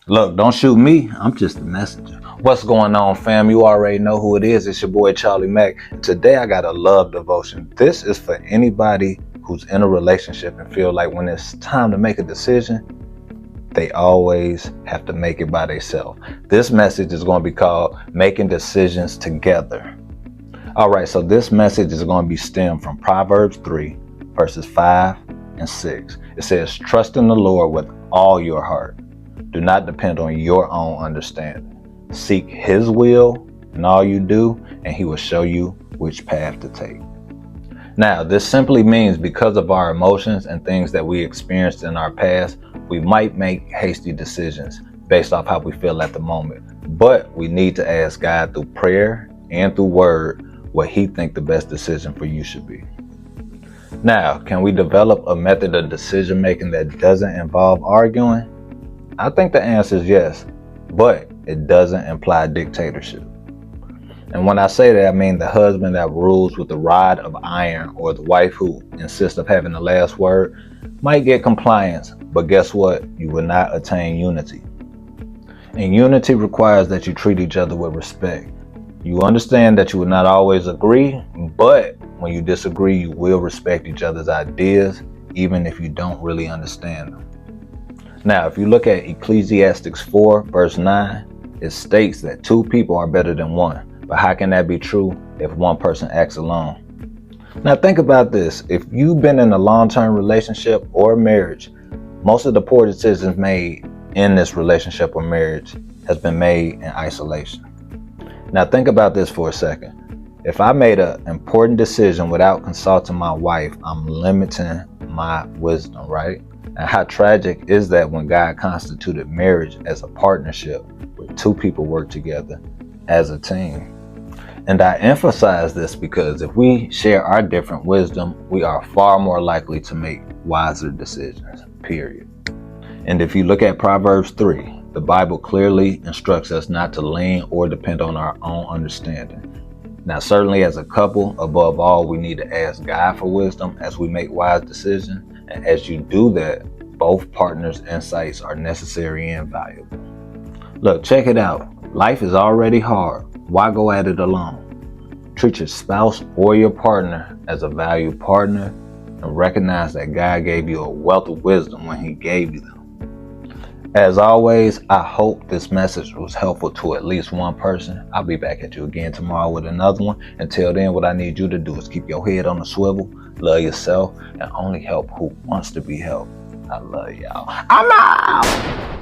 Look, don't shoot me. I'm just the messenger. What's going on, fam? You already know who it is. It's your boy, Charlie Mack. Today, I got a love devotion. This is for anybody who's in a relationship and feel like when it's time to make a decision, they always have to make it by themselves. This message is going to be called Making Decisions Together. All right, so this message is going to be stemmed from Proverbs 3, verses 5 and 6. It says, trust in the Lord with all your heart. Do not depend on your own understanding. Seek His will in all you do, and He will show you which path to take. Now, this simply means because of our emotions and things that we experienced in our past, we might make hasty decisions based off how we feel at the moment. But we need to ask God through prayer and through word what He thinks the best decision for you should be. Now, can we develop a method of decision making that doesn't involve arguing? I think the answer is yes, but it doesn't imply dictatorship. And when I say that, I mean the husband that rules with the rod of iron, or the wife who insists of having the last word might get compliance, but guess what? You will not attain unity. And unity requires that you treat each other with respect. You understand that you will not always agree, but when you disagree, you will respect each other's ideas, even if you don't really understand them. Now, if you look at Ecclesiastes 4, verse 9, it states that two people are better than one. But how can that be true if one person acts alone? Now, think about this. If you've been in a long-term relationship or marriage, most of the poor decisions made in this relationship or marriage has been made in isolation. Now, think about this for a second. If I made an important decision without consulting my wife, I'm limiting my wisdom, right? And how tragic is that when God constituted marriage as a partnership where two people work together as a team? And I emphasize this because if we share our different wisdom, we are far more likely to make wiser decisions, period. And if you look at Proverbs 3, the Bible clearly instructs us not to lean or depend on our own understanding. Now, certainly as a couple, above all, we need to ask God for wisdom as we make wise decisions. And as you do that, both partners' insights are necessary and valuable. Look, check it out. Life is already hard. Why go at it alone? Treat your spouse or your partner as a valued partner and recognize that God gave you a wealth of wisdom when He gave you them. As always, I hope this message was helpful to at least one person. I'll be back at you again tomorrow with another one. Until then, what I need you to do is keep your head on the swivel, love yourself, and only help who wants to be helped. I love y'all. I'm out!